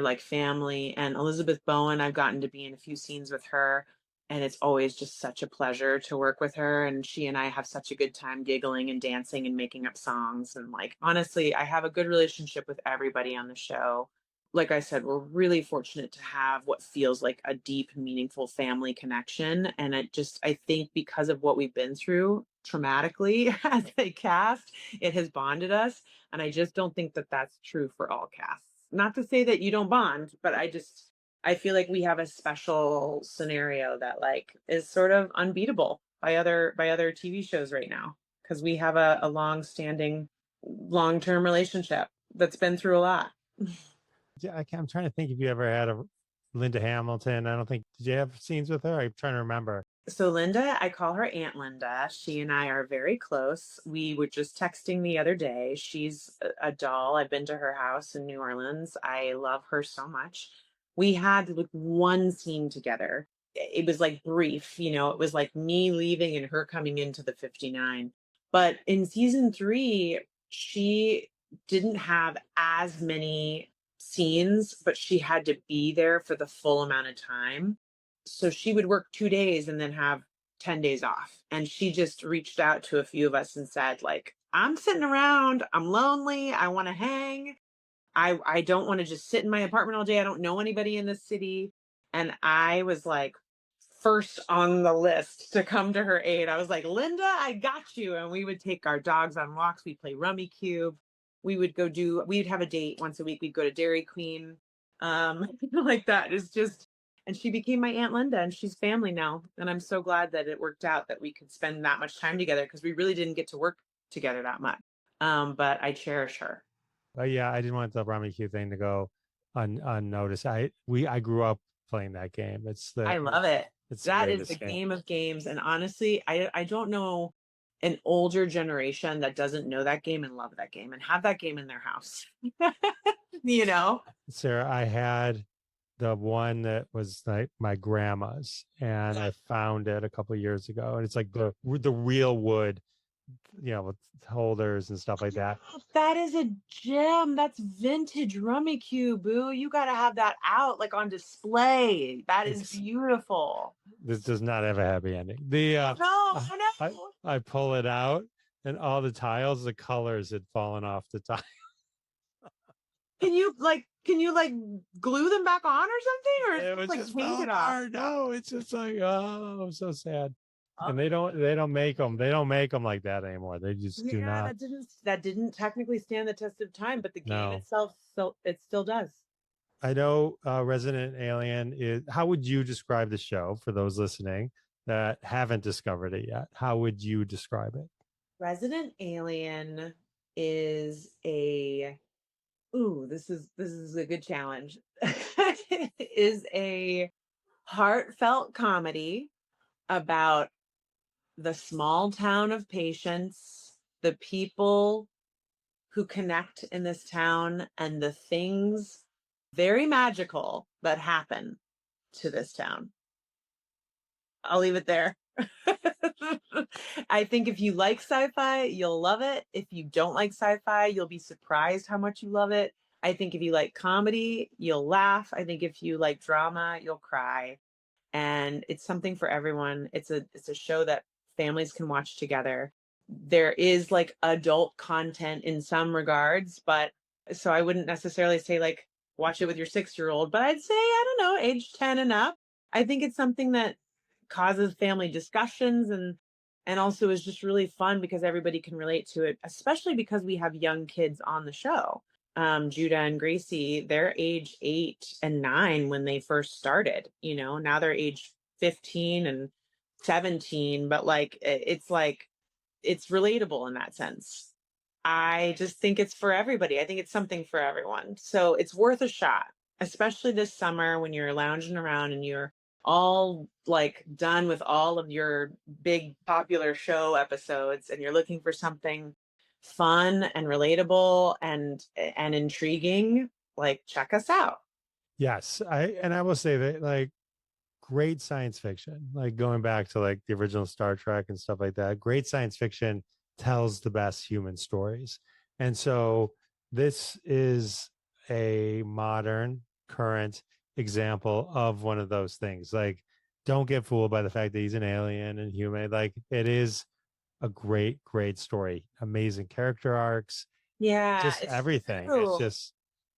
Speaker 2: like family. And Elizabeth Bowen, I've gotten to be in a few scenes with her, and it's always just such a pleasure to work with her. And she and I have such a good time giggling and dancing and making up songs. And like, honestly, I have a good relationship with everybody on the show. Like I said, we're really fortunate to have what feels like a deep, meaningful family connection. And I think because of what we've been through traumatically as a cast, it has bonded us. And I just don't think that that's true for all casts. Not to say that you don't bond, but I feel like we have a special scenario that like is sort of unbeatable by other TV shows right now, because we have a long-standing, long-term relationship that's been through a lot.
Speaker 1: Yeah, I'm trying to think if you ever had a Linda Hamilton. I don't think, did you have scenes with her? I'm trying to remember.
Speaker 2: So Linda, I call her Aunt Linda. She and I are very close. We were just texting the other day. She's a doll. I've been to her house in New Orleans. I love her so much. We had like one scene together. It was like brief, it was like me leaving and her coming into the 59. But in season 3, she didn't have as many scenes, but she had to be there for the full amount of time. So she would work 2 days and then have 10 days off. And she just reached out to a few of us and said, like, I'm sitting around, I'm lonely, I want to hang. I don't want to just sit in my apartment all day. I don't know anybody in the city. And I was like first on the list to come to her aid. I was like, Linda, I got you. And we would take our dogs on walks. We'd play Rummy Cube. We'd have a date once a week. We'd go to Dairy Queen. Like that. It's just, and she became my Aunt Linda, and she's family now. And I'm so glad that it worked out that we could spend that much time together, because we really didn't get to work together that much. But I cherish her.
Speaker 1: Yeah, I didn't want the Rummy Q thing to go unnoticed. I grew up playing that game.
Speaker 2: I love it. That is the
Speaker 1: game.
Speaker 2: Game of games. And honestly, I don't know an older generation that doesn't know that game and love that game and have that game in their house.
Speaker 1: Sarah, I had the one that was like my grandma's, and I found it a couple of years ago, and it's like the real wood, with holders and stuff like that.
Speaker 2: That is a gem. That's vintage Rummy Cube, boo. You got to have that out like on display. That is beautiful.
Speaker 1: This does not have a happy ending. I pull it out, and all the tiles, the colors had fallen off the tile.
Speaker 2: Can you glue them back on or something, or
Speaker 1: it was like just paint it off? No, it's just like, oh, I'm so sad. And they don't make them. They don't make them like that anymore. They just do not.
Speaker 2: That didn't technically stand the test of time, but the game itself, it still does.
Speaker 1: I know Resident Alien is. How would you describe the show for those listening that haven't discovered it yet? How would you describe it?
Speaker 2: Resident Alien is this is a good challenge. Is a heartfelt comedy about the small town of Patience, the people who connect in this town, and the things very magical that happen to this town. I'll leave it there. I think if you like sci-fi, you'll love it. If you don't like sci-fi, you'll be surprised how much you love it. I think if you like comedy, you'll laugh. I think if you like drama, you'll cry. And it's something for everyone. It's a show that families can watch together. there is like adult content in some regards, but so I wouldn't necessarily say like watch it with your 6-year-old, but I'd say, I don't know, age 10 and up. I think it's something that causes family discussions and also is just really fun because everybody can relate to it, especially because we have young kids on the show. Judah and Gracie, they're age 8 and 9 when they first started, you know, now they're age 15 and 17, but like it's relatable in that sense. I just think it's for everybody. I think it's something for everyone. So it's worth a shot, especially this summer when you're lounging around and you're all like done with all of your big popular show episodes and you're looking for something fun and relatable and intriguing. Like, check us out.
Speaker 1: Yes, I will say that like great science fiction, like going back to like the original Star Trek and stuff like that. Great science fiction tells the best human stories. And so this is a modern, current example of one of those things. Like, don't get fooled by the fact that he's an alien and human. Like, it is a great, great story. Amazing character arcs,
Speaker 2: Yeah,
Speaker 1: just
Speaker 2: it's
Speaker 1: everything. It's
Speaker 2: true.
Speaker 1: just,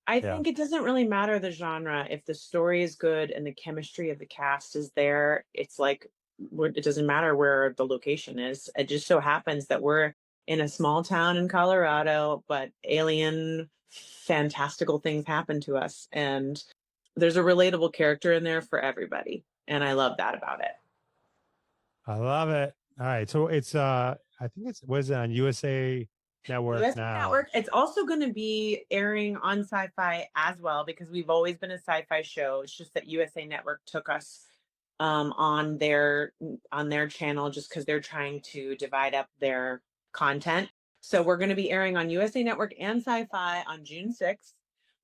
Speaker 2: I
Speaker 1: yeah.
Speaker 2: think it doesn't really matter the genre. If the story is good and the chemistry of the cast is there, it's like it doesn't matter where the location is. It just so happens that we're in a small town in Colorado, but alien fantastical things happen to us. And there's a relatable character in there for everybody. And I love that about it.
Speaker 1: I love it. All right. So it's I think it's was it on USA Network
Speaker 2: USA
Speaker 1: now.
Speaker 2: Network. It's also going to be airing on Sci-Fi as well because we've always been a Sci-Fi show. It's just that USA Network took us on their channel just because they're trying to divide up their content. So we're going to be airing on USA Network and Sci-Fi on June 6th.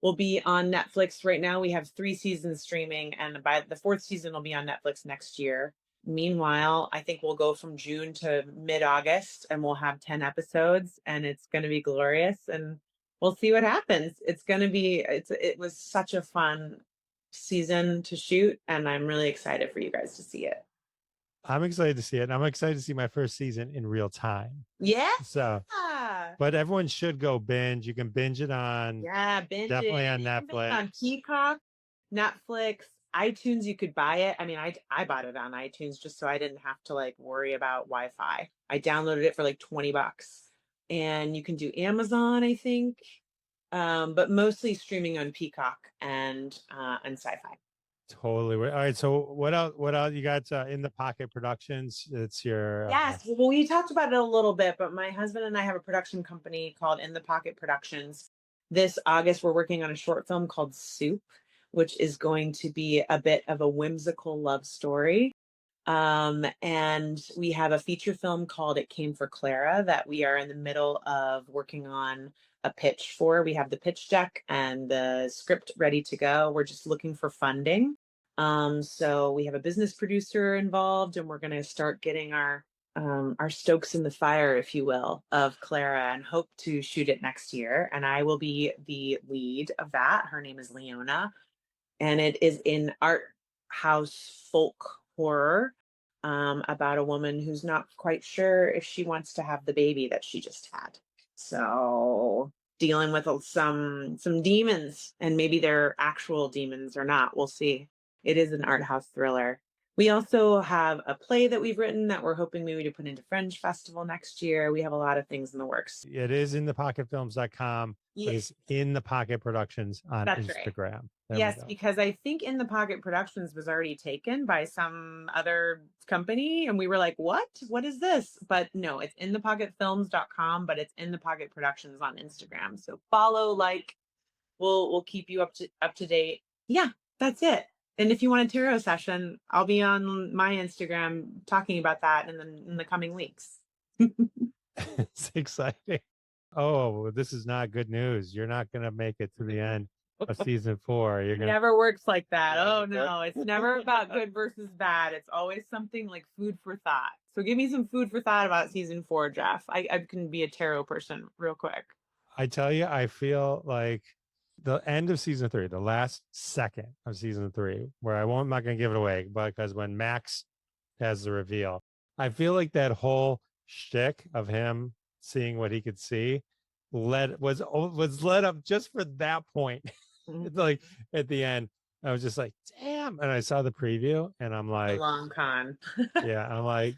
Speaker 2: We'll be on Netflix right now. We have 3 seasons streaming, and by the 4th season will be on Netflix next year. Meanwhile, I think we'll go from June to mid-August and we'll have 10 episodes and it's going to be glorious and we'll see what happens. It was such a fun season to shoot and I'm really excited for you guys to see it.
Speaker 1: I'm excited to see it. And I'm excited to see my first season in real time.
Speaker 2: Yeah.
Speaker 1: So, but everyone should go binge. You can binge it on.
Speaker 2: Yeah, binge
Speaker 1: definitely
Speaker 2: it.
Speaker 1: on Netflix.
Speaker 2: On Peacock, Netflix, iTunes, you could buy it. I mean, I bought it on iTunes just so I didn't have to like worry about Wi-Fi. I downloaded it for like $20. And you can do Amazon, I think. But mostly streaming on Peacock and Sci-Fi.
Speaker 1: Totally. All right. So what else? What else you got in the Pocket Productions? It's your
Speaker 2: Yes. Well, we talked about it a little bit, but my husband and I have a production company called In the Pocket Productions. This August, we're working on a short film called Soup, which is going to be a bit of a whimsical love story. And we have a feature film called It Came for Clara that we are in the middle of working on a pitch for. We have the pitch deck and the script ready to go. We're just looking for funding. So we have a business producer involved and we're going to start getting our stokes in the fire, if you will, of Clara and hope to shoot it next year. And I will be the lead of that. Her name is Leona. And it is in art house folk horror about a woman who's not quite sure if she wants to have the baby that she just had. So dealing with some demons, and maybe they're actual demons or not. We'll see. It is an art house thriller. We also have a play that we've written that we're hoping maybe to put into Fringe Festival next year. We have a lot of things in the works.
Speaker 1: It is in thepocketfilms.com.
Speaker 2: Yes.
Speaker 1: But it's in the Pocket Productions on
Speaker 2: That's
Speaker 1: Instagram.
Speaker 2: Right. Yes, because I think In the Pocket Productions was already taken by some other company. And we were like, what? What is this? But no, it's in thepocketfilms.com, but it's In the Pocket Productions on Instagram. So follow, like, we'll keep you up to date. Yeah, that's it. And if you want a tarot session, I'll be on my Instagram talking about that in the coming weeks.
Speaker 1: It's exciting. Oh, this is not good news. You're not going to make it to the end of season 4. You're gonna...
Speaker 2: It never works like that. Oh no, it's never about good versus bad. It's always something like food for thought. So give me some food for thought about season 4, Jeff. I can be a tarot person real quick.
Speaker 1: I tell you, I feel like the end of season 3, the last second of season 3, where I'm not going to give it away, but because when Max has the reveal, I feel like that whole shtick of him seeing what he could see was led up just for that point. It's like at the end, I was just like, damn. And I saw the preview and I'm
Speaker 2: A
Speaker 1: like,
Speaker 2: long con.
Speaker 1: yeah, I'm like,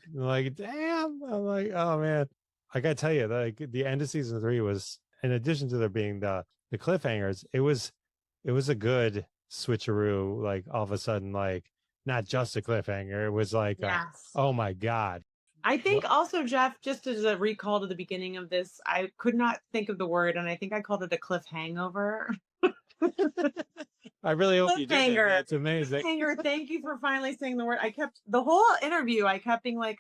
Speaker 1: damn. I'm like, oh man. I gotta tell you, like the end of season 3 was, in addition to there being the cliffhangers, it was a good switcheroo, like all of a sudden, like not just a cliffhanger. It was like
Speaker 2: Yes.
Speaker 1: oh my God.
Speaker 2: I think also, Jeff, just as a recall to the beginning of this, I could not think of the word, and I think I called it a cliff hangover.
Speaker 1: I really hope you did.
Speaker 2: Cliffhanger.
Speaker 1: That's amazing.
Speaker 2: Cliffhanger. Thank you for finally saying the word. I kept the whole interview, I kept being like,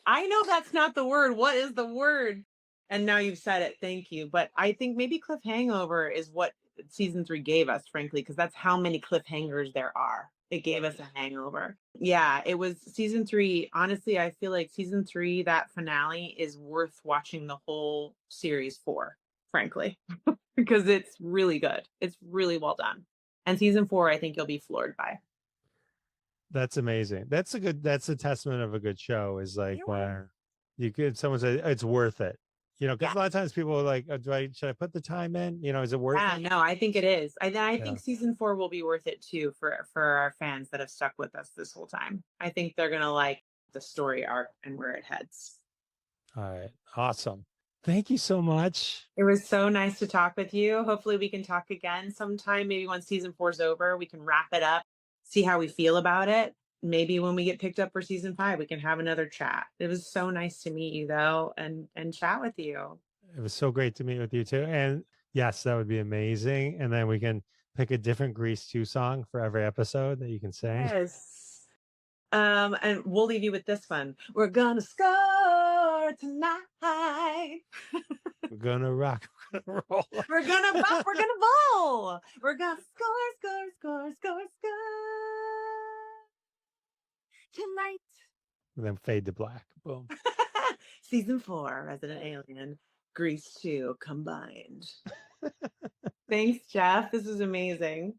Speaker 2: I know that's not the word. What is the word? And now you've said it. Thank you. But I think maybe cliff hangover is what season 3 gave us, frankly, because that's how many cliffhangers there are. It gave us a hangover. Yeah, it was season 3. Honestly, I feel like season 3, that finale is worth watching the whole series for, frankly, because it's really good. It's really well done. And season 4, I think you'll be floored by.
Speaker 1: That's amazing. That's a testament of a good show, is like when you could, someone say it's worth it. You know, because a lot of times people are like, oh, should I put the time in? You know, is it worth it?
Speaker 2: No, I think it is. I think season 4 will be worth it too for our fans that have stuck with us this whole time. I think they're going to like the story arc and where it heads.
Speaker 1: All right. Awesome. Thank you so much.
Speaker 2: It was so nice to talk with you. Hopefully we can talk again sometime. Maybe once season 4 is over, we can wrap it up, see how we feel about it. Maybe when we get picked up for season 5, we can have another chat. It was so nice to meet you though, and chat with you.
Speaker 1: It was so great to meet with you too. And yes, that would be amazing. And then we can pick a different Grease 2 song for every episode that you can sing.
Speaker 2: Yes. And we'll leave you with this one. We're gonna score tonight.
Speaker 1: We're gonna rock, we're gonna roll.
Speaker 2: We're gonna rock, we're gonna bowl. We're gonna score tonight.
Speaker 1: And then fade to black. Boom.
Speaker 2: Season 4, Resident Alien, Grease 2 combined. Thanks, Jeff. This was amazing.